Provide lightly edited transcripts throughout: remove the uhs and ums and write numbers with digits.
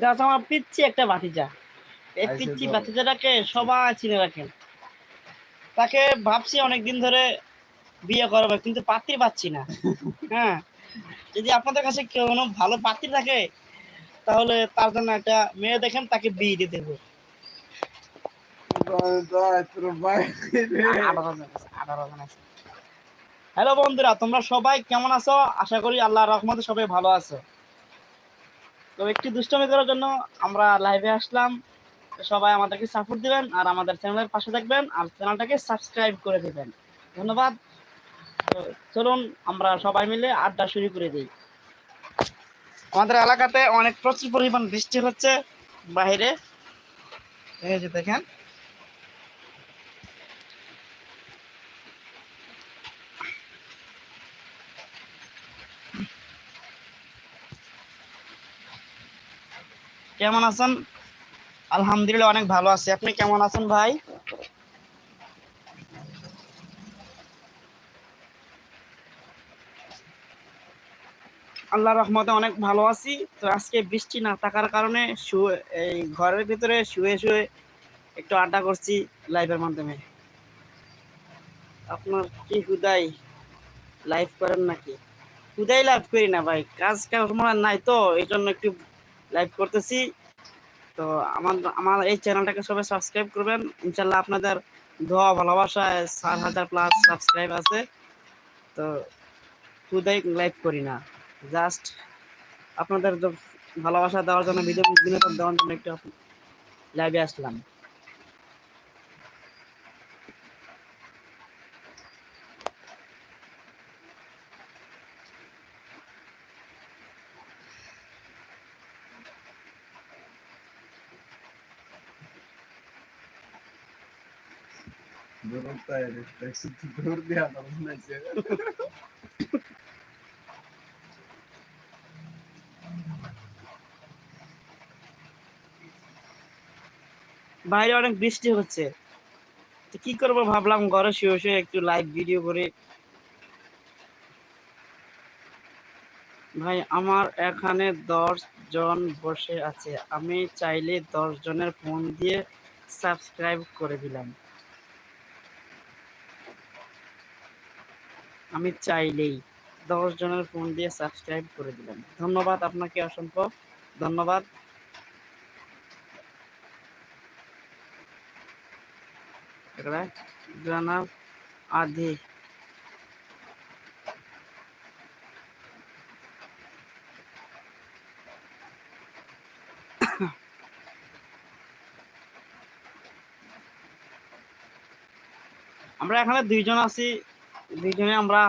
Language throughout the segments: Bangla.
এটা হচ্ছে আমার পিচ্ছি একটা ভাতিজা। এই পিচ্ছি ভাতিজাটাকে সবাই চিনে রাখেন। তাকে ভাবছি অনেকদিন ধরে বিয়ে করবো, কিন্তু পাত্রী পাচ্ছি না। হ্যাঁ, যদি আপনাদের কাছে কোনো ভালো পাত্রী থাকে তাহলে তার জন্য একটা মেয়ে দেখেন, তাকে বিয়ে দিয়ে দেবো। হ্যালো বন্ধুরা, তোমরা সবাই কেমন আছো? আশা করি আল্লাহর রহমতে সবাই ভালো আছো। তো একটি দুষ্টমি করার জন্য আমরা লাইভে আসলাম। সবাই আমাদেরকে সাপোর্ট দিবেন আর আমাদের চ্যানেলের পাশে থাকবেন আর চ্যানেলটাকে সাবস্ক্রাইব করে দিবেন। ধন্যবাদ। তো চলুন আমরা সবাই মিলে আড্ডা শুরু করে দিই। আমাদের এলাকাতে অনেক প্রচুর পরিমাণ বৃষ্টি হচ্ছে বাইরে, এই যে দেখেন। কেমন আছেন? আলহামদুলিল্লাহ অনেক ভালো আছি। আপনি কেমন আছেন ভাই? আল্লাহর রহমতে অনেক ভালো আছি। তো আজকে বৃষ্টি না থাকার কারণে এই ঘরের ভিতরে শুয়ে শুয়ে একটু আড্ডা করছি লাইভের মাধ্যমে। আপনার কি হুদাই লাইভ করেন নাকি? হুদাই লাইভ করি না ভাই, কাজ কর্ম নাই তো এই জন্য একটু লাইভ করতেছি। তো আমার আমার এই চ্যানেলটাকে সবাই সাবস্ক্রাইব করবেন ইনশাল্লাহ। আপনাদের দোয়া ভালোবাসায় 4,000+ সাবস্ক্রাইব আছে। তো হুদাই লাইভ করি না, জাস্ট আপনাদের ভালোবাসা দেওয়ার জন্য, বিনোদন দেওয়ার জন্য একটু লাইভে আসলাম। বাইরে অনেক বৃষ্টি হচ্ছে, তো কি করবো ভাবলাম ঘরে শুয়ে শুয়ে একটু লাইভ ভিডিও করে। ভাই আমার এখানে 10 জন বসে আছে, আমি চাইলে 10 জনের ফোন দিয়ে সাবস্ক্রাইব করে দিলাম। আমি চাইলেই 10 জনের ফোন দিয়ে সাবস্ক্রাইব করে দিলাম। ধন্যবাদ আপনাকে, অসংখ্য ধন্যবাদ। জানাব আধি আমরা এখানে 2 জন আছি, 2 জনে আমরা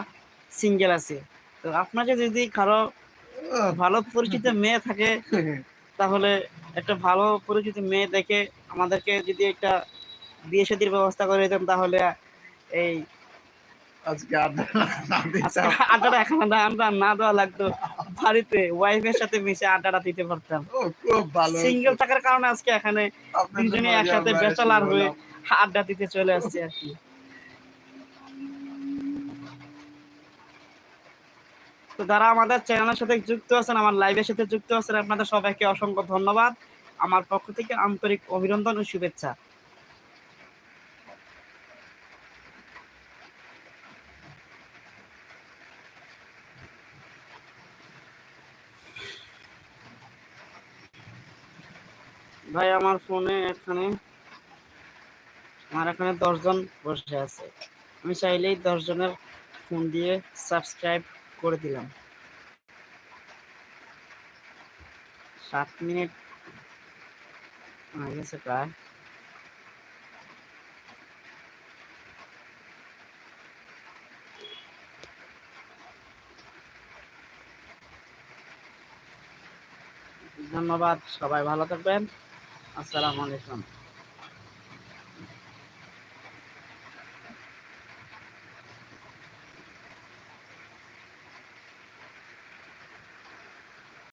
সিঙ্গেল আছি। তো আপনাকে যদি কারো ভালো পরিচিত মেয়ে থাকে তাহলে একটা ভালো পরিচিত মেয়ে দেখে আমাদেরকে যদি একটা বিয়ে শাদীর ব্যবস্থা করে দিতেন, তাহলে এই আজকে আড্ডাটা এখানে না দেওয়া লাগতো, বাড়িতে ওয়াইফের সাথে মিশে আড্ডাটা দিতে পারতাম। সিঙ্গেল থাকার কারণে আজকে এখানে দুজনে একসাথে ব্যাচেলর হয়ে আড্ডা দিতে চলে আসছে আর কি। তো যারা আমাদের চ্যানেলের সাথে যুক্ত আছেন, আমার লাইভের সাথে যুক্ত আছেন, আপনাদের সবাইকে অসংখ্য ধন্যবাদ। আমার পক্ষ থেকে আন্তরিক অভিনন্দন ও শুভেচ্ছা। ভাই আমার এখানে 10 জন বসে আছে, আমি চাইলেই 10 জনের ফোন দিয়ে সাবস্ক্রাইব করে দিলাম। 7 মিনিট হয়ে গেছে প্রায়। ধন্যবাদ, সবাই ভালো থাকবেন। আসসালামু আলাইকুম।